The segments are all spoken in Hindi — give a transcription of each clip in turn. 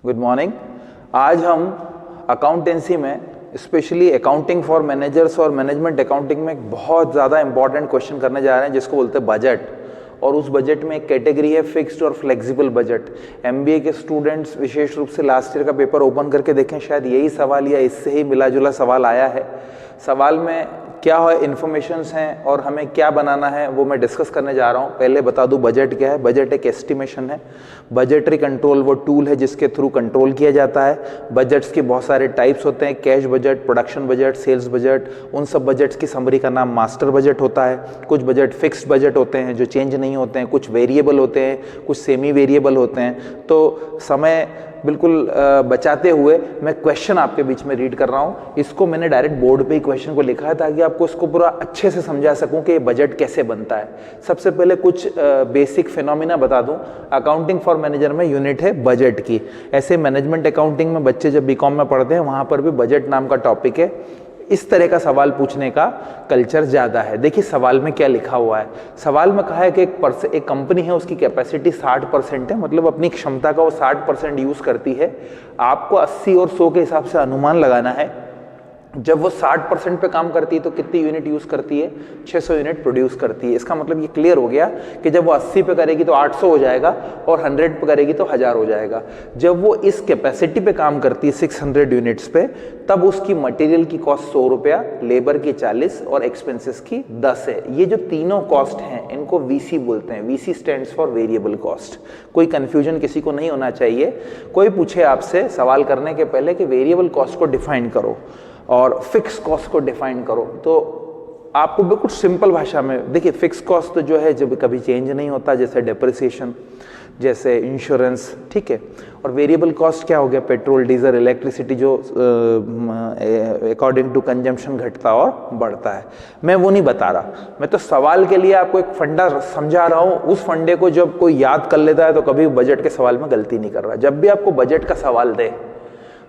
Good morning. आज हम अकाउंटेंसी में स्पेशली अकाउंटिंग फॉर मैनेजर्स और मैनेजमेंट अकाउंटिंग में एक बहुत ज़्यादा इंपॉर्टेंट क्वेश्चन करने जा रहे हैं जिसको बोलते हैं बजट। और उस बजट में एक कैटेगरी है फिक्स्ड और फ्लेक्सिबल बजट। एमबीए के स्टूडेंट्स विशेष रूप से लास्ट ईयर का पेपर ओपन करके देखें, शायद यही सवाल या इससे ही मिला जुला सवाल आया है। सवाल में क्या है, इन्फॉर्मेशंस हैं और हमें क्या बनाना है वो मैं डिस्कस करने जा रहा हूँ। पहले बता दूँ बजट क्या है। बजट एक एस्टिमेशन है। बजटरी कंट्रोल वो टूल है जिसके थ्रू कंट्रोल किया जाता है। बजट्स के बहुत सारे टाइप्स होते हैं, cash budget, production budget, sales budget. उन सब बजट्स की समरी का नाम मास्टर बजट होता है। कुछ बजट फिक्स्ड बजट होते हैं जो चेंज नहीं होते हैं, कुछ वेरिएबल होते हैं, कुछ सेमी वेरिएबल होते हैं। तो समय बिल्कुल बचाते हुए मैं क्वेश्चन आपके बीच में रीड कर रहा हूँ। इसको मैंने डायरेक्ट बोर्ड पे ही क्वेश्चन को लिखा है ताकि आपको इसको पूरा अच्छे से समझा सकूं कि ये बजट कैसे बनता है। सबसे पहले कुछ बेसिक फिनोमिना बता दूं। अकाउंटिंग फॉर मैनेजर में यूनिट है बजट की। ऐसे मैनेजमेंट अकाउंटिंग में बच्चे जब बीकॉम में पढ़ते हैं वहां पर भी बजट नाम का टॉपिक है। इस तरह का सवाल पूछने का कल्चर ज्यादा है। देखिए सवाल में क्या लिखा हुआ है। सवाल में कहा है कि एक कंपनी है, उसकी कैपेसिटी 60% है, मतलब अपनी क्षमता का वो 60% यूज करती है। आपको 80 और 100 के हिसाब से अनुमान लगाना है। जब वो 60% पे काम करती है तो कितनी यूनिट यूज करती है? 600 यूनिट प्रोड्यूस करती है। इसका मतलब ये क्लियर हो गया कि जब वो 80 पे करेगी तो 800 हो जाएगा और 100 पे करेगी तो 1000 हो जाएगा। जब वो इस कैपेसिटी पे काम करती है 600 यूनिट्स पे, तब उसकी मटेरियल की कॉस्ट 100 रुपया, लेबर की 40 और एक्सपेंसेस की 10 है। ये जो तीनों कॉस्ट हैं इनको वीसी बोलते हैं। VC stands for variable cost. कोई कंफ्यूजन किसी को नहीं होना चाहिए। कोई पूछे आपसे सवाल करने के पहले कि वेरिएबल कॉस्ट को डिफाइन करो और फिक्स कॉस्ट को डिफाइन करो, तो आपको बिल्कुल सिंपल भाषा में देखिए, फिक्स कॉस्ट तो जो है जब कभी चेंज नहीं होता, जैसे डेप्रिसिएशन, जैसे इंश्योरेंस, ठीक है। और वेरिएबल कॉस्ट क्या हो गया? पेट्रोल, डीजल, इलेक्ट्रिसिटी, जो अकॉर्डिंग टू कंजम्पशन घटता और बढ़ता है। मैं वो नहीं बता रहा, मैं तो सवाल के लिए आपको एक फंडा समझा रहा हूँ। उस फंडे को जब कोई याद कर लेता है तो कभी बजट के सवाल में गलती नहीं कर रहा। जब भी आपको बजट का सवाल दे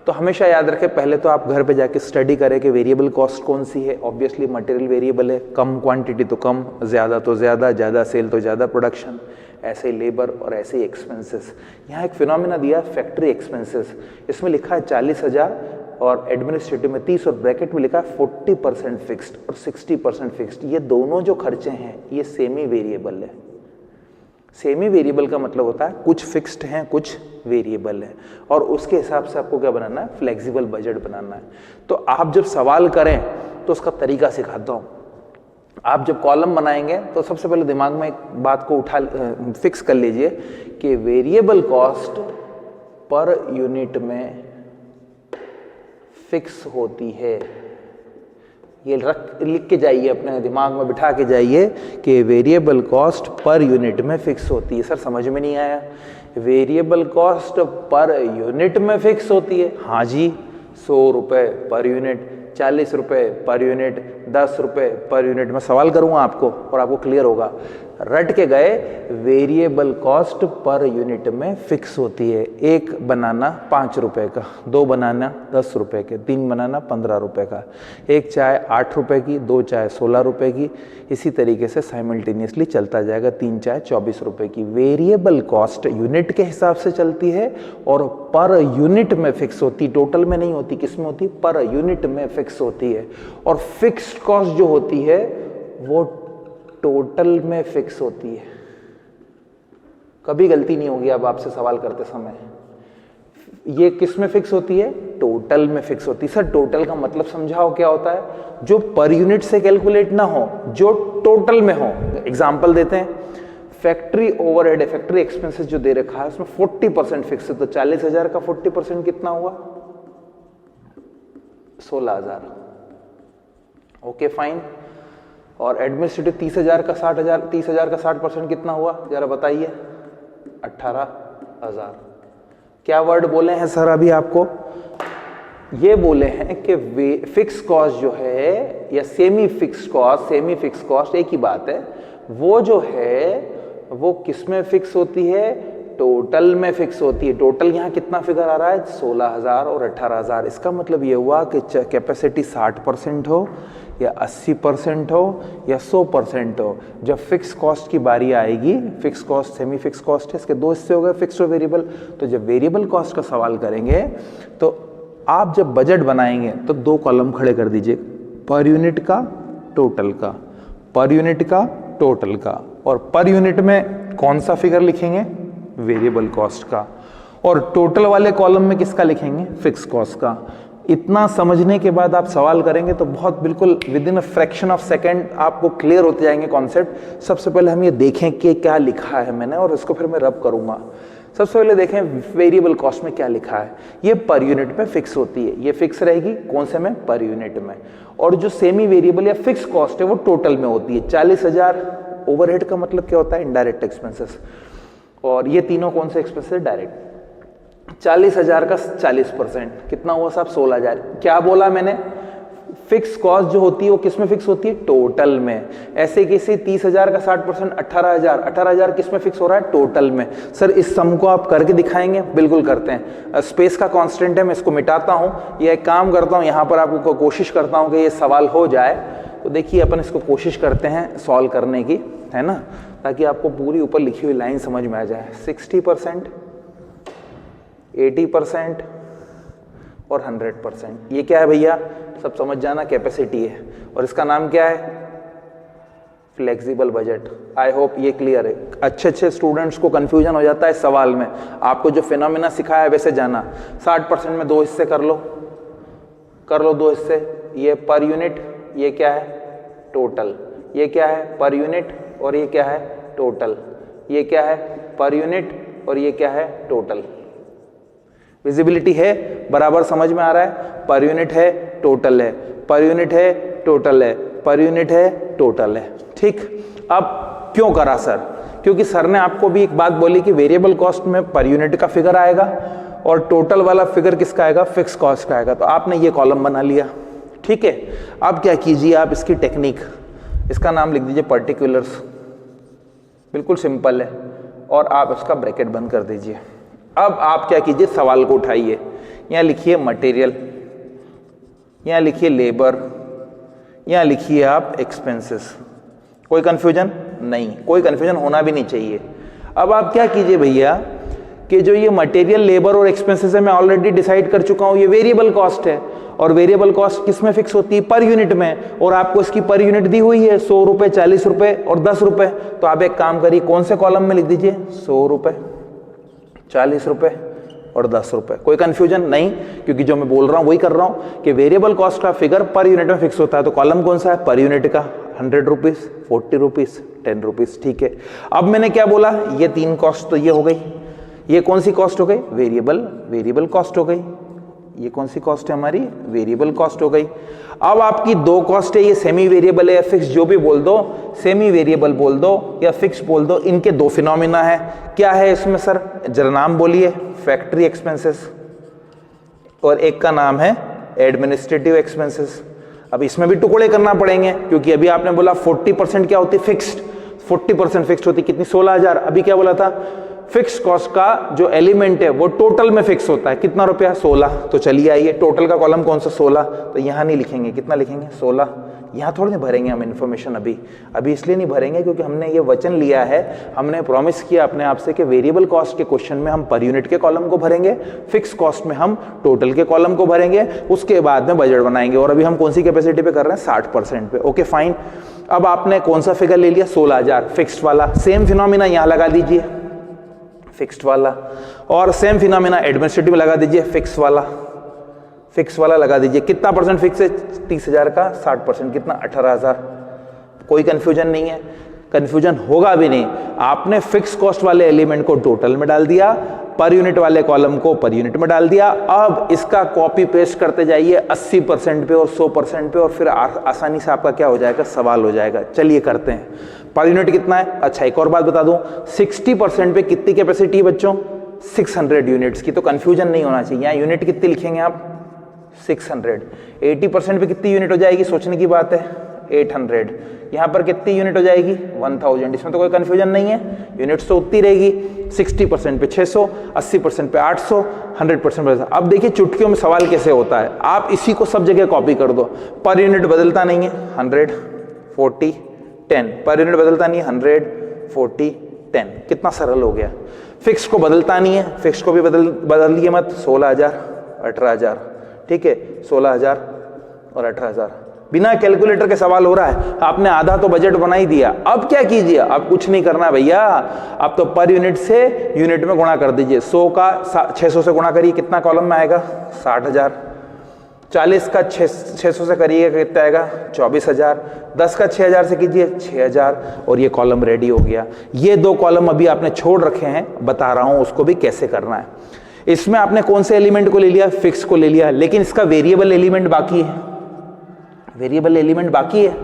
तो हमेशा याद रखें, पहले तो आप घर पे जाके स्टडी करें कि वेरिएबल कॉस्ट कौन सी है। ऑब्वियसली मटेरियल वेरिएबल है, कम क्वांटिटी तो कम, ज़्यादा तो ज़्यादा, ज़्यादा सेल तो ज़्यादा प्रोडक्शन, ऐसे ही लेबर और ऐसे ही एक्सपेंसेस। यहाँ एक फिनोमिना दिया है फैक्ट्री एक्सपेंसेस। इसमें लिखा है 40,000 और एडमिनिस्ट्रेटिव में 30 और ब्रैकेट में लिखा है 40% फिक्स्ड और 60% फिक्स्ड। ये दोनों जो खर्चे हैं ये सेमी वेरिएबल है। सेमी वेरिएबल का मतलब होता है कुछ फिक्स्ड हैं कुछ वेरिएबल है, और उसके हिसाब से आपको क्या बनाना है? फ्लेक्सिबल बजट बनाना है। तो आप जब सवाल करें तो उसका तरीका सिखाता हूं। आप जब कॉलम बनाएंगे तो सबसे पहले दिमाग में एक बात को फिक्स कर लीजिए कि वेरिएबल कॉस्ट पर यूनिट में फिक्स होती है। ये लिख के जाइए, अपने दिमाग में बिठा के जाइए कि वेरिएबल कॉस्ट पर यूनिट में फिक्स होती है। सर समझ में नहीं आया, वेरिएबल कॉस्ट पर यूनिट में फिक्स होती है? हाँ जी, 100 रुपए पर यूनिट, 40 रुपए पर यूनिट, 10 रुपए पर यूनिट। मैं सवाल करूंगा आपको और आपको क्लियर होगा। रट के गए, वेरिएबल कॉस्ट पर यूनिट में फिक्स होती है। एक बनाना 5 रुपए का, 2 बनाना 10 रुपए के, 3 बनाना 15 रुपए का, एक चाय 8 रुपए की, 2 चाय 16 रुपए की। इसी तरीके से साइमल्टेनियसली चलता जाएगा, 3 चाय 24 रुपए की। वेरिएबल कॉस्ट यूनिट के हिसाब से चलती है और पर यूनिट में फिक्स होती, टोटल में नहीं होती। किस में होती? पर यूनिट में फिक्स होती है। और फिक्स्ड कॉस्ट जो होती है वो टोटल में फिक्स होती है। कभी गलती नहीं होगी अब आपसे सवाल करते समय। ये किस में फिक्स होती है? टोटल में फिक्स होती है। सर टोटल का मतलब समझाओ क्या होता है? जो पर यूनिट से कैलकुलेट ना हो, जो टोटल में हो। एग्जांपल देते हैं, फैक्ट्री ओवरहेड है, फैक्ट्री एक्सपेंसेस जो दे रखा है उसमें 40% फिक्स है, तो 40,000 का 40% कितना हुआ? 16,000। Okay fine. और एडमिनिस्ट्रेटिव 30,000 का 60% कितना हुआ? जरा बताइए। 18,000। क्या वर्ड बोले हैं सर अभी आपको? ये बोले हैं कि फिक्स कॉस्ट जो है या सेमी फिक्स कॉस्ट एक ही बात है। वो जो है वो किस में फिक्स होती है? टोटल में फिक्स होती है। टोटल यहाँ कितना फिगर आ रहा है? 16,000 और 18,000। इसका मतलब ये हुआ कि कैपेसिटी 60% हो या 80% हो या 100% हो, जब फिक्स कॉस्ट की बारी आएगी, fix cost semi fix cost है, इसके दो हिस्से हो गए, फिक्स और वेरिएबल। तो जब वेरिएबल कॉस्ट का सवाल करेंगे तो आप जब बजट बनाएंगे तो दो कॉलम खड़े कर दीजिए, पर यूनिट का, टोटल का, पर यूनिट का, टोटल का, और पर यूनिट में कौन सा फिगर लिखेंगे, वेरिएबल कॉस्ट का, और टोटल वाले कॉलम में किसका लिखेंगे, फिक्स कॉस्ट का। इतना समझने के बाद आप सवाल करेंगे तो बहुत बिल्कुल with in a fraction of second आपको क्लियर होते जाएंगे कॉन्सेप्ट। सबसे पहले हम ये देखें कि क्या लिखा है मैंने, और इसको फिर मैं रब करूंगा। सबसे पहले देखें वेरिएबल कॉस्ट में क्या लिखा है। ये पर यूनिट में फिक्स होती है, ये फिक्स रहेगी कौन से में, पर यूनिट में। और जो सेमी वेरिएबल या फिक्स कॉस्ट है वो टोटल में होती है। 40,000 ओवरहेड का मतलब क्या होता है, इनडायरेक्ट एक्सपेंसेस, और ये तीनों कौन से एक्सपेंसेस, डायरेक्ट। 40,000 का 40% कितना हुआ साहब, 16,000। क्या बोला मैंने, फिक्स कॉस्ट जो होती है वो किस में फिक्स होती है, टोटल में। ऐसे किसी 30,000 का 60% 18,000, 18,000 किस में फिक्स हो रहा है, टोटल में। सर इस सम को आप करके दिखाएंगे, बिल्कुल करते हैं। स्पेस का कांस्टेंट है, मैं इसको मिटाता हूं, ये एक काम करता हूं, यहां पर आपको कोशिश करता हूं कि ये सवाल हो जाए। तो देखिए अपन इसको कोशिश करते हैं सॉल्व करने की, है ना, ताकि आपको पूरी ऊपर लिखी हुई लाइन समझ में आ जाए। 60%, 80% और 100%, ये क्या है भैया, सब समझ जाना, कैपेसिटी है, और इसका नाम क्या है, फ्लेक्सिबल बजट। आई होप ये क्लियर है। अच्छे स्टूडेंट्स को कंफ्यूजन हो जाता है सवाल में, आपको जो फिनोमिना सिखाया है वैसे जाना। 60% में दो हिस्से कर लो दो हिस्से, ये पर यूनिट, ये क्या है, टोटल, ये क्या है, पर यूनिट, और ये क्या है, टोटल, ये क्या है, पर यूनिट, और ये क्या है, टोटल। विजिबिलिटी है, बराबर समझ में आ रहा है, पर यूनिट है, टोटल है, पर यूनिट है, टोटल है, पर यूनिट है, टोटल है। ठीक, अब क्यों करा सर, क्योंकि सर ने आपको भी एक बात बोली कि वेरिएबल कॉस्ट में पर यूनिट का फिगर आएगा और टोटल वाला फिगर किसका आएगा, फिक्स कॉस्ट का आएगा। तो आपने ये कॉलम बना लिया, ठीक है। अब क्या कीजिए आप, इसकी टेक्निक, इसका नाम लिख दीजिए पर्टिकुलर्स, बिल्कुल सिंपल है, और आप इसका ब्रैकेट बंद कर दीजिए। अब आप क्या कीजिए, सवाल को उठाइए, यहाँ लिखिए मटेरियल, यहाँ लिखिए लेबर, यहाँ लिखिए आप एक्सपेंसेस। कोई कंफ्यूजन नहीं, कोई कंफ्यूजन होना भी नहीं चाहिए। अब आप क्या कीजिए भैया कि जो ये मटेरियल, लेबर और एक्सपेंसेस है, मैं ऑलरेडी डिसाइड कर चुका हूँ, ये वेरिएबल कॉस्ट है, और वेरिएबल कॉस्ट किस में फिक्स होती है, पर यूनिट में, और आपको इसकी पर यूनिट दी हुई है 100 रुपए, 40 रुपए और 10 रुपए। तो आप एक काम करिए, कौन से कॉलम में लिख दीजिए, 100 रुपए, 40 रुपए और 10 रुपए। कोई कंफ्यूजन नहीं, क्योंकि जो मैं बोल रहा हूं वही कर रहा हूं कि वेरिएबल कॉस्ट का फिगर पर यूनिट में फिक्स होता है। तो कॉलम कौन सा है, पर यूनिट का, 100 रुपीज, 40 रुपीज, 10 रुपीज, ठीक है। अब मैंने क्या बोला, ये तीन कॉस्ट तो ये हो गई, ये कौन सी कॉस्ट हो गई, वेरिएबल कॉस्ट हो गई। ये कौन सी कॉस्ट है हमारी, वेरिएबल कॉस्ट हो गई। अब आपकी दो कॉस्ट है, ये सेमी वेरिएबल है या फिक्स, जो भी बोल दो, सेमी वेरिएबल बोल दो या फिक्स बोल दो, इनके दो फिनोमिना है। क्या है इसमें सर, जरा नाम बोलिए, फैक्ट्री एक्सपेंसेस, और एक का नाम है एडमिनिस्ट्रेटिव एक्सपेंसेस। अब इसमें भी टुकड़े करना पड़ेंगे, क्योंकि अभी आपने बोला 40% क्या होती है, फिक्स्ड, 40% फिक्स्ड होती कितनी, 16,000। अभी क्या बोला था, फिक्स कॉस्ट का जो एलिमेंट है वो टोटल में फिक्स होता है, कितना रुपया, 16। तो चलिए आइए, टोटल का कॉलम कौन सा, 16। तो यहां नहीं लिखेंगे, कितना लिखेंगे, 16। यहां थोड़ी नहीं भरेंगे हम इन्फॉर्मेशन, अभी इसलिए नहीं भरेंगे क्योंकि हमने ये वचन लिया है, हमने प्रॉमिस किया अपने आप से कि वेरिएबल कॉस्ट के क्वेश्चन में हम पर यूनिट के कॉलम को भरेंगे, फिक्स कॉस्ट में हम टोटल के कॉलम को भरेंगे, उसके बाद में बजट बनाएंगे। और अभी हम कौन सी कैपेसिटी पे कर रहे हैं, 60% पे। Okay fine. अब आपने कौन सा फिगर ले लिया, 16,000 फिक्स्ड वाला। सेम फिनोमिना यहां लगा दीजिए, फिक्स्ड वाला, और सेम फिनोमिना एडमिनिस्ट्रेटिव लगा दीजिए, फिक्स वाला लगा दीजिए। कितना परसेंट फिक्स है, 30,000 का 60%, कितना, 18,000। कोई कंफ्यूजन नहीं है, कंफ्यूजन होगा भी नहीं। आपने फिक्स कॉस्ट वाले एलिमेंट को टोटल में डाल दिया, पर यूनिट वाले कॉलम को पर यूनिट में डाल दिया। अब इसका कॉपी पेस्ट करते जाइए 80% पे और 100% पे, और फिर आसानी से आपका क्या हो जाएगा, सवाल हो जाएगा। चलिए करते हैं। पर यूनिट कितना है, अच्छा एक और बात बता दूं, 60% पे कितनी कैपेसिटी है बच्चों, 600 यूनिट्स की। तो कंफ्यूजन नहीं होना चाहिए, यहाँ यूनिट कितनी लिखेंगे आप, 600। 80% पे कितनी यूनिट हो जाएगी, सोचने की बात है, 800। यहाँ पर कितनी यूनिट हो जाएगी 1000। इसमें तो कोई कंफ्यूजन नहीं है, यूनिट्स तो उतनी रहेगी। 60% पे 600, 80% पे 800, 100% पे। अब देखिए चुटकियों में सवाल कैसे होता है, आप इसी को सब जगह कॉपी कर दो। पर यूनिट बदलता नहीं है, 100, 40, 10। पर यूनिट बदलता नहीं है, 100, 40, 10। कितना सरल हो गया। फिक्स को बदलता नहीं है, फिक्स को भी बदल दिए मत। 16000, 18000, ठीक है, 16000 और 18000। बिना कैलकुलेटर के सवाल हो रहा है। आपने आधा तो बजट बना ही दिया, अब क्या कीजिए, अब कुछ नहीं करना भैया। अब तो पर यूनिट से यूनिट में गुणा कर दीजिए। 100 का 600 से गुणा करिए, कितना कॉलम में आएगा 60000। 40 का 600 से करिएगा, कितना आएगा 24000। 10 का 6000 से कीजिए 6000, और ये कॉलम रेडी हो गया। ये 2 कॉलम अभी आपने छोड़ रखे हैं, बता रहा हूं उसको भी कैसे करना है। इसमें आपने कौन से एलिमेंट को ले लिया, फिक्स को ले लिया, लेकिन इसका वेरिएबल एलिमेंट बाकी है। वेरिएबल एलिमेंट बाकी है,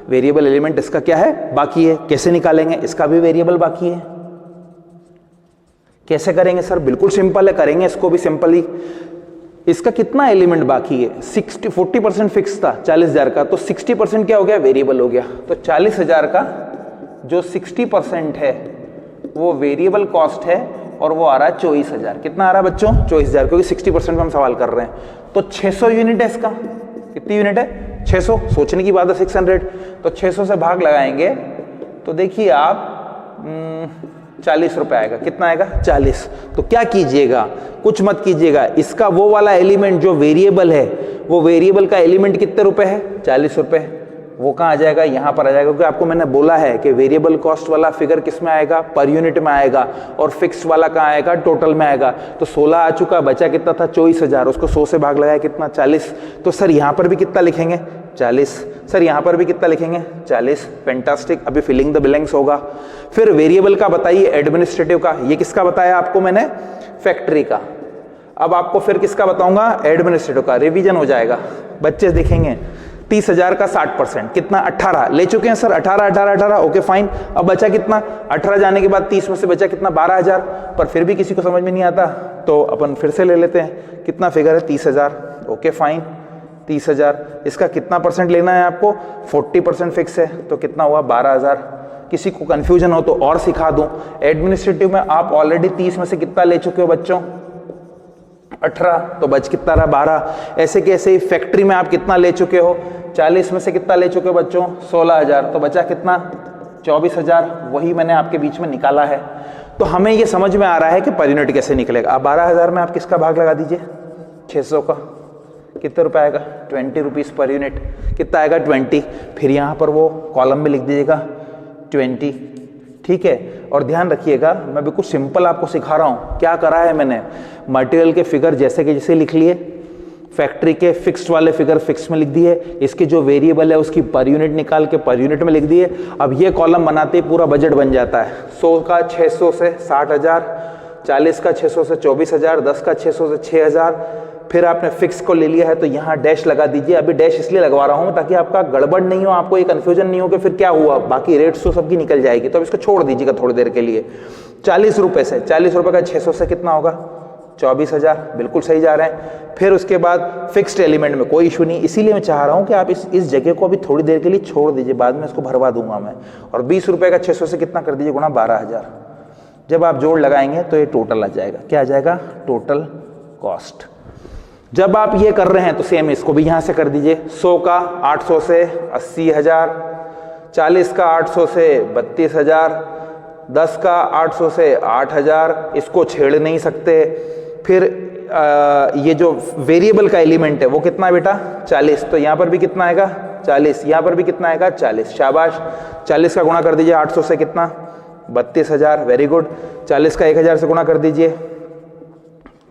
वेरिएबल एलिमेंट इसका क्या है, बाकी है। कैसे निकालेंगे, इसका भी वेरिएबल बाकी है। कैसे करेंगे सर, बिल्कुल सिंपल है, करेंगे इसको भी सिंपल ही। इसका कितना एलिमेंट बाकी है, 40% फिक्स था 40000 का, तो 60% क्या हो गया, वेरिएबल हो गया। तो 40000 का जो 60% है वो वेरिएबल कॉस्ट है, और वो आ रहा है 24000। कितना आ रहा है बच्चों, 24000, क्योंकि 60% में हम सवाल कर रहे हैं। तो 600 यूनिट है इसका। कितनी यूनिट है, 600। सोचने की बात है 600, तो 600 से भाग लगाएंगे तो देखिए आप 40 रुपए आएगा। कितना आएगा, 40। तो क्या कीजिएगा, कुछ मत कीजिएगा, इसका वो वाला एलिमेंट जो वेरिएबल है, वो वेरिएबल का एलिमेंट कितने रुपए है, 40 रुपए। वो कहाँ आ जाएगा, यहाँ पर आ जाएगा, क्योंकि आपको मैंने बोला है कि वेरिएबल कॉस्ट वाला फिगर किस में आएगा, पर यूनिट में आएगा, और फिक्स वाला कहाँ आएगा, टोटल में आएगा। तो 16 आ चुका, बचा कितना था 24000, उसको 100 से भाग लगाया, कितना 40। तो सर यहाँ पर भी कितना लिखेंगे, 40। सर यहाँ पर भी कितना लिखेंगे, 40। फैंटास्टिक। अभी फिलिंग द ब्लैंक्स होगा। फिर वेरिएबल का बताइए, एडमिनिस्ट्रेटिव का। ये किसका बताया आपको मैंने, फैक्ट्री का। अब आपको फिर किसका बताऊंगा, एडमिनिस्ट्रेटिव का। रिवीजन हो जाएगा, बच्चे देखेंगे। 30000 का 60%, कितना 18 ले चुके हैं सर, 18, ओके फाइन। अब बचा कितना, 18 जाने के बाद 30 में से बचा कितना, 12000। पर फिर भी किसी को समझ में नहीं आता, तो अपन फिर से ले लेते हैं। कितना फिगर है, 30000, ओके फाइन, 30000। इसका कितना परसेंट लेना है आपको, 40% फिक्स है, तो कितना हुआ 12000। किसी को कंफ्यूजन हो तो और सिखा दूं, एडमिनिस्ट्रेटिव में आप ऑलरेडी 30 में से कितना ले चुके हो बच्चों, 18, तो बच कितना रहा 12। ऐसे कैसे ही फैक्ट्री में आप कितना ले चुके हो, 40 में से कितना ले चुके हो बच्चों, 16000, तो बचा कितना 24000। वही मैंने आपके बीच में निकाला है। तो हमें ये समझ में आ रहा है कि पर यूनिट कैसे निकलेगा। अब 12000 में आप किसका भाग लगा दीजिए, 600 का। कितने रुपए आएगा, 20 रुपीज पर यूनिट। कितना आएगा, 20। फिर यहाँ पर वो कॉलम में लिख दीजिएगा 20, ठीक है। और ध्यान रखिएगा, मैं बिल्कुल सिंपल आपको सिखा रहा हूँ। क्या करा है मैंने, मटेरियल के फिगर जैसे के जैसे लिख लिए, फैक्ट्री के फिक्स्ड वाले फिगर फिक्स में लिख दिए, इसके जो वेरिएबल है उसकी पर यूनिट निकाल के पर यूनिट में लिख दिए। अब ये कॉलम बनाते ही पूरा बजट बन जाता है। 100 का 600 से 60000, 40 का 600 से 24000, 10 का 600 से 6000। फिर आपने फिक्स को ले लिया है तो यहाँ डैश लगा दीजिए। अभी डैश इसलिए लगवा रहा हूँ ताकि आपका गड़बड़ नहीं हो, आपको ये कंफ्यूजन नहीं हो कि फिर क्या हुआ, बाकी रेट्स तो सबकी निकल जाएगी। तो अब इसको छोड़ दीजिएगा थोड़ी देर के लिए। 40 रुपए से, 40 रुपए का 600 से कितना होगा, 24000, बिल्कुल सही जा रहे हैं। फिर उसके बाद फिक्स्ड एलिमेंट में कोई इशू नहीं, इसीलिए मैं चाह रहा हूँ कि आप इस जगह को अभी थोड़ी देर के लिए छोड़ दीजिए, बाद में इसको भरवा दूंगा मैं। और 20 रुपए का 600 से कितना कर दीजिए, गुणा 12000। जब आप जोड़ लगाएंगे तो ये टोटल आ जाएगा। क्या आ जाएगा, टोटल कॉस्ट। जब आप ये कर रहे हैं तो सेम इसको भी यहां से कर दीजिए। 100 का 800 से 80000, 40 का 800 से 32000, 10 का 800 से 8000, इसको छेड़ नहीं सकते। फिर ये जो वेरिएबल का एलिमेंट है वो कितना है बेटा, 40, तो यहां पर भी कितना आएगा 40, यहां पर भी कितना आएगा 40। शाबाश, 40 का गुणा कर दीजिए 800 से, कितना 32000, वेरी गुड। 40 का 1000 से गुणा कर दीजिए,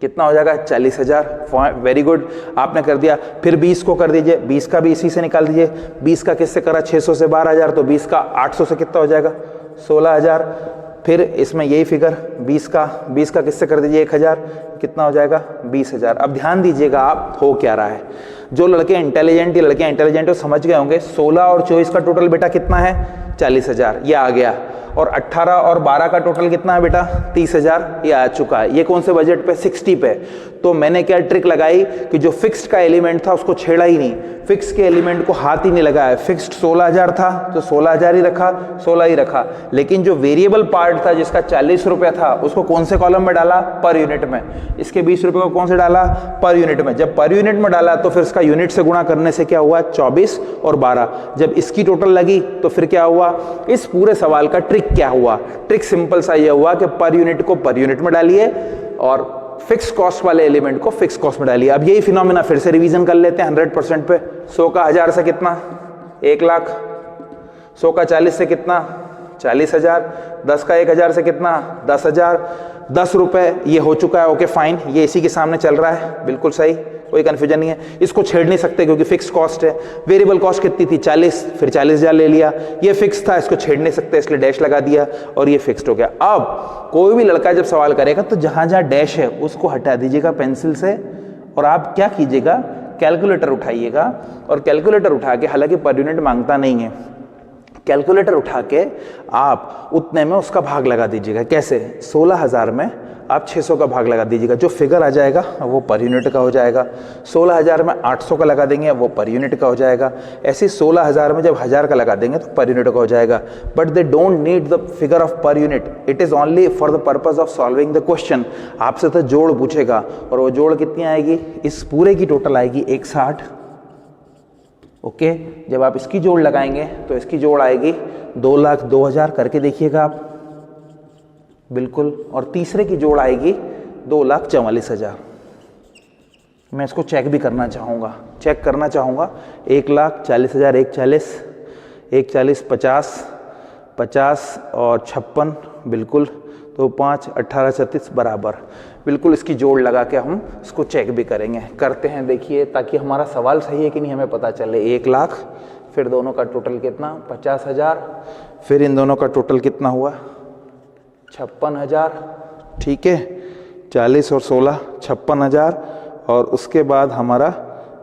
कितना हो जाएगा 40000, वेरी गुड, आपने कर दिया। फिर 20 को कर दीजिए, 20 का भी इसी से निकाल दीजिए। 20 का किससे करा, 600 से 12000, तो 20 का 800 से कितना हो जाएगा 16000। फिर इसमें यही फिगर 20 का किससे कर दीजिए 1000, कितना हो जाएगा 20000। अब ध्यान दीजिएगा आप हो क्या रहा है, जो लड़के इंटेलिजेंट या लड़के इंटेलिजेंट समझ गए होंगे, 16 और 24 का टोटल बेटा कितना है 40,000, ये आ गया। और 18 और 12 का टोटल कितना है बेटा? 30,000, ये आ चुका है। ये कौन से बजट पे? 60 पे। तो मैंने क्या ट्रिक लगाई कि जो फिक्स्ड का एलिमेंट था उसको छेड़ा ही नहीं, फिक्स के एलिमेंट को हाथ ही नहीं लगाया। फिक्स्ड 16,000 था तो 16,000 ही रखा, 16 ही रखा। लेकिन जो वेरिएबल पार्ट था जिसका 40 रुपया था उसको कौन से कॉलम में डाला? पर यूनिट में। इसके 20 रुपये को कौन से डाला? पर यूनिट में। जब पर यूनिट में डाला तो फिर इसका यूनिट से गुणा करने से क्या हुआ? 24 और 12। जब इसकी टोटल लगी तो फिर क्या हुआ? इस पूरे सवाल का ट्रिक क्या हुआ? ट्रिक सिंपल सा ये हुआ कि पर यूनिट को पर यूनिट में डालिए और फिक्स कॉस्ट वाले एलिमेंट को फिक्स कॉस्ट में डालिए। अब यही फिनोमेना फिर से रिवीजन कर लेते हैं 100% पे। 100 का 1000 से कितना? 1 लाख। 100 का 40 से कितना? 40,000। 10 का 1000 से कितना? 10,000। 10 रुपए ये हो चुका है। ओके फाइन, ये इसी के सामने चल रहा है, बिल्कुल सही, कोई कंफ्यूजन नहीं है। इसको छेड़ नहीं सकते क्योंकि फिक्स कॉस्ट है। वेरिएबल कॉस्ट कितनी थी? 40, फिर 40,000 ले लिया। ये फिक्स था, इसको छेड़ नहीं सकते इसलिए डैश लगा दिया और ये फिक्स्ड हो गया। अब कोई भी लड़का जब सवाल करेगा तो जहां जहां डैश है उसको हटा दीजिएगा पेंसिल से और आप क्या कीजिएगा? कैलकुलेटर उठाइएगा और कैलकुलेटर उठा के, हालांकि पर यूनिट मांगता नहीं है, कैलकुलेटर उठा के आप उतने में उसका भाग लगा दीजिएगा। कैसे? 16,000 में आप 600 का भाग लगा दीजिएगा। जो फिगर आ जाएगा वो पर यूनिट का हो जाएगा। 16,000 में 800 का लगा देंगे वो पर यूनिट का हो जाएगा। ऐसे 16,000 में जब 1000 का लगा देंगे तो पर यूनिट का हो जाएगा। But they don't need the figure of per unit, it is only for the purpose of solving the question. आपसे तो जोड़ पूछेगा और वो जोड़ कितनी आएगी? इस पूरे की टोटल आएगी 160। ओके, जब आप इसकी जोड़ लगाएंगे तो इसकी जोड़ आएगी 2,02,000। करके देखिएगा आप, बिल्कुल। और तीसरे की जोड़ आएगी 2,44,000। मैं इसको चेक भी करना चाहूँगा, चेक करना चाहूँगा। 1,40,000, 1,40, 1,40, 50, 50 और 56, बिल्कुल। तो 5, 18, 36 बराबर, बिल्कुल। इसकी जोड़ लगा के हम इसको चेक भी करेंगे। करते हैं, देखिए, ताकि हमारा सवाल सही है कि नहीं हमें पता चले। 1 लाख, फिर दोनों का टोटल कितना? 50,000, फिर इन दोनों का टोटल कितना हुआ? 56,000, ठीक है। 40 और 16, 56,000, और उसके बाद हमारा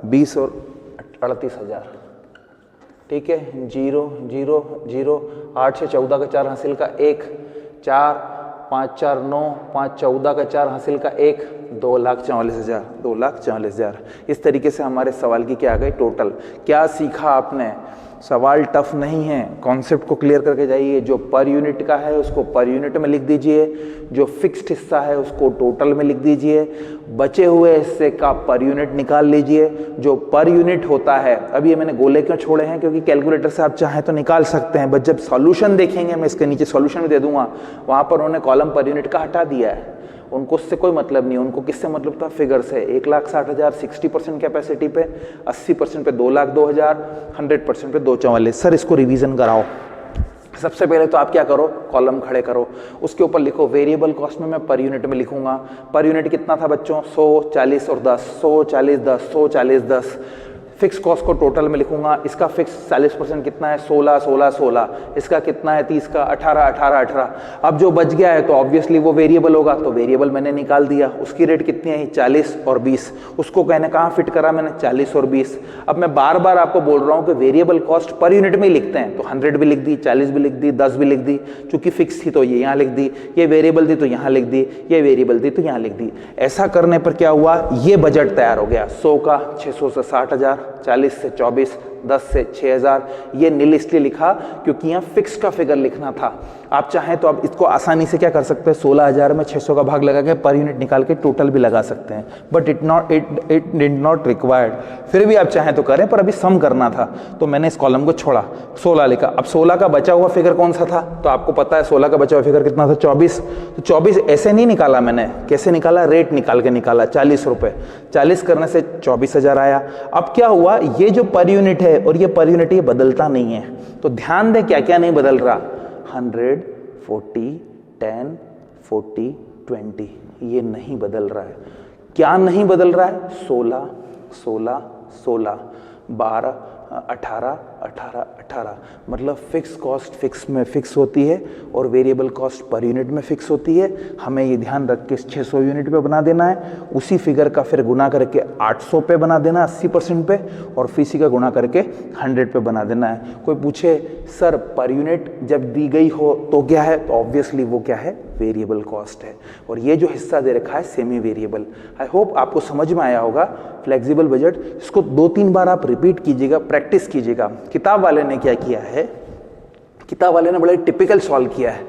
20 और 38,000, ठीक है। 0 0 0, 8 से 14 का 4 हासिल का 1, 4, 5 4 9, 5 14 का 4 हासिल का 1, 2,44,000, 2,44,000। इस तरीके से हमारे सवाल की क्या आ गई? टोटल। क्या सीखा आपने? सवाल टफ नहीं है, कॉन्सेप्ट को क्लियर करके जाइए। जो पर यूनिट का है उसको पर यूनिट में लिख दीजिए, जो फिक्स्ड हिस्सा है उसको टोटल में लिख दीजिए, बचे हुए हिस्से का पर यूनिट निकाल लीजिए। जो पर यूनिट होता है, अब ये मैंने गोले क्यों छोड़े हैं? क्योंकि कैलकुलेटर से आप चाहें तो निकाल सकते हैं, बट जब सॉल्यूशन देखेंगे, मैं इसके नीचे सॉल्यूशन भी दे दूंगा, वहां पर उन्होंने कॉलम पर यूनिट का हटा दिया है। उनको उससे कोई मतलब नहीं है, उनको किससे मतलब था? फिगर से। 1,60,000 60% कैपेसिटी पे, 80% पे 2,02,000, 100% पे 2,44,000। सर इसको रिवीजन कराओ। सबसे पहले तो आप क्या करो? कॉलम खड़े करो, उसके ऊपर लिखो वेरिएबल कॉस्ट में मैं पर यूनिट में लिखूंगा। पर यूनिट कितना था बच्चों? 100, 40 और 10, 100, 40, 10, 100, 40, 10। फिक्स कॉस्ट को टोटल में लिखूंगा। इसका फिक्स 40% कितना है? 16, 16, 16। इसका कितना है? 30 का 18, 18, 18। अब जो बच गया है तो ऑब्वियसली वो वेरिएबल होगा, तो वेरिएबल मैंने निकाल दिया। उसकी रेट कितनी आई? 40 और 20। उसको कहने कहाँ फिट करा मैंने? 40 और 20। अब मैं बार बार आपको बोल रहा हूँ कि वेरिएबल कॉस्ट पर यूनिट में ही लिखते हैं, तो 100 भी लिख दी, 40 भी लिख दी, 10 भी लिख दी। चूंकि फिक्स थी तो ये यहाँ लिख दी, ये वेरिएबल थी तो यहाँ लिख दी, ये वेरिएबल थी तो यहाँ लिख दी। ऐसा करने पर क्या हुआ? ये बजट तैयार हो गया। 100 का 600 से 60,000, 40 से 24, 10 से 6,000। ये नील इसलिए लिखा क्योंकि यहाँ फिक्स का फिगर लिखना था। आप चाहें तो आप इसको आसानी से क्या कर सकते हैं? 16,000 में 600 का भाग लगा के पर यूनिट निकाल के टोटल भी लगा सकते हैं, but it did not required. फिर भी आप चाहें तो करें, पर अभी सम करना था तो मैंने इस कॉलम को छोड़ा, 16 लिखा। अब 16 का बचा हुआ फिगर कौन सा था? तो आपको पता है 16 का बचा हुआ फिगर कितना था? 24। तो 24 ऐसे नहीं निकाला मैंने, कैसे निकाला? रेट निकाल के निकाला, 40 रुपए। 40 करने से 24,000 आया। अब क्या हुआ? ये जो पर यूनिट है और ये पर यूनिट ये बदलता नहीं है, तो ध्यान दें क्या क्या नहीं बदल रहा? 100, 40, 10, 40, 20, ये नहीं बदल रहा है। क्या नहीं बदल रहा है? 16, 16, 16, 12, 18, 18, 18, मतलब फिक्स कॉस्ट फिक्स में फिक्स होती है और वेरिएबल कॉस्ट पर यूनिट में फिक्स होती है। हमें ये ध्यान रख के 600 यूनिट पे बना देना है, उसी फिगर का फिर गुना करके 800 पे बना देना, 80% पे, और फिर इसी का गुणा करके 100 पे बना देना है। कोई पूछे सर पर यूनिट जब दी गई हो तो क्या है, तो ऑब्वियसली वो क्या है, वेरिएबल कॉस्ट है। और ये जो हिस्सा दे रखा है सेमी वेरिएबल। आई होप आपको समझ में आया होगा फ्लेक्सिबल बजट। इसको 2-3 बार आप रिपीट कीजिएगा, प्रैक्टिस कीजिएगा। किताब वाले ने क्या किया है, किताब वाले ने बड़ा टिपिकल सॉल्व किया है।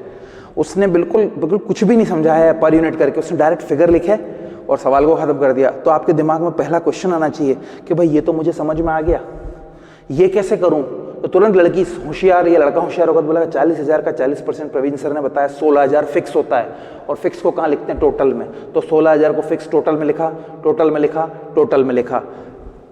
उसने बिल्कुल कुछ भी नहीं समझाया है पर यूनिट करके, उसने डायरेक्ट फिगर लिखे और सवाल को खत्म कर दिया। तो आपके दिमाग में पहला क्वेश्चन आना चाहिए कि भाई ये तो मुझे समझ में आ गया, ये कैसे करूं। तो तुरंत लड़की होशियार या लड़का होशियार होगा तो बोला 40,000 का 40% प्रवीण सर ने बताया 16,000 फिक्स होता है। और फिक्स को कहाँ लिखते हैं, टोटल में। तो 16,000 को फिक्स टोटल में लिखा, टोटल में लिखा, टोटल में लिखा।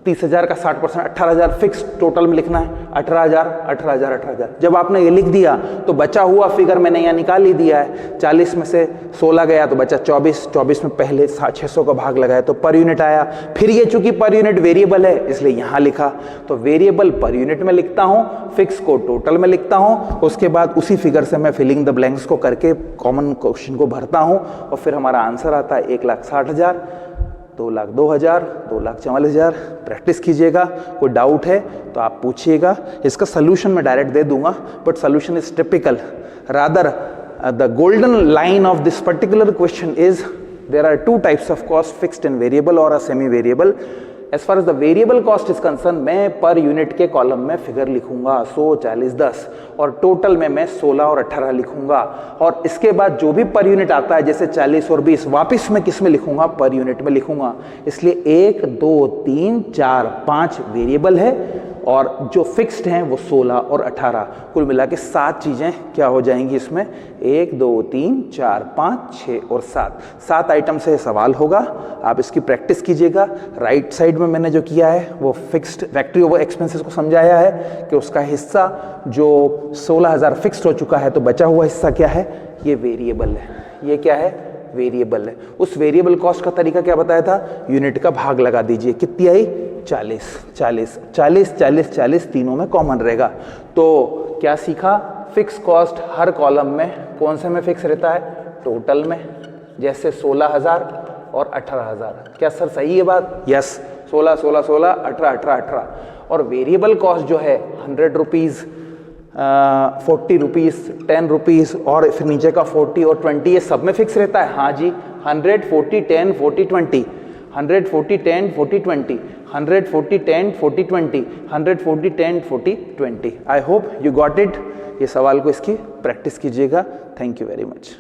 30,000 का 60% 18,000 फिक्स टोटल में लिखना है, 18,000, 18,000, 18,000। जब आपने ये लिख दिया तो बचा हुआ फिगर मैंने यहाँ निकाल ही दिया है। 40 में से 16 गया तो बचा 24, 24 में पहले 600 का भाग लगाया तो पर यूनिट आया। फिर ये चूंकि पर यूनिट वेरिएबल है इसलिए यहाँ लिखा, तो वेरिएबल पर यूनिट में लिखता हूँ, फिक्स को टोटल में लिखता हूँ। उसके बाद उसी फिगर से मैं फिलिंग द ब्लैंक्स को करके कॉमन क्वेश्चन को भरता हूँ और फिर हमारा आंसर आता है 1,60,000, 2,02,000, 2,44,000। प्रैक्टिस कीजिएगा। कोई डाउट है तो आप पूछिएगा। इसका सोल्यूशन मैं डायरेक्ट दे दूंगा, but solution is typical. Rather the golden line of this particular question is there are 2 types of cost, fixed and variable और a semi variable. As far as the variable cost is concern, मैं पर यूनिट के कॉलम में फिगर लिखूंगा 100, 40, 10, और टोटल में मैं 16 और 18 लिखूंगा। और इसके बाद जो भी पर यूनिट आता है जैसे 40 और 20 वापस मैं किस में लिखूंगा, पर यूनिट में लिखूंगा। इसलिए 1, 2, 3, 4, 5 वेरिएबल है और जो फिक्स्ड हैं वो 16 और 18। कुल मिला के 7 चीजें क्या हो जाएंगी इसमें, 1, 2, 3, 4, 5, 6 और 7 आइटम से सवाल होगा। आप इसकी प्रैक्टिस कीजिएगा। राइट साइड में मैंने जो किया है वो फिक्स्ड फैक्ट्री ओवर एक्सपेंसेस को समझाया है कि उसका हिस्सा जो 16,000 फिक्स्ड हो चुका है तो बचा हुआ हिस्सा क्या है, ये वेरिएबल है। ये क्या है, वेरिएबल है। उस वेरिएबल कॉस्ट का तरीका क्या बताया था, यूनिट का भाग लगा दीजिए। कितनी आई, 40, 40, 40, 40, 40, तीनों में कॉमन रहेगा। तो क्या सीखा, फिक्स कॉस्ट हर कॉलम में कौन से में फिक्स रहता है, टोटल में। जैसे 16,000 और 18,000। क्या सर सही है बात, यस। 16, 16, 16, 18, 18, 18। और वेरिएबल कॉस्ट जो है 100 रुपीज़, 40 रुपीज़, 10 रुपीज़ और फिर नीचे का 40 और 20, ये सब में फिक्स रहता है। हाँ जी, 100, 40, 10, 40, 20, 100, 40, 10, 40, 20, 100, 40, 10, 40, 20, 100, 40, 10, 40, 20। I hope you got it. ये सवाल को इसकी प्रैक्टिस कीजिएगा। Thank you very much.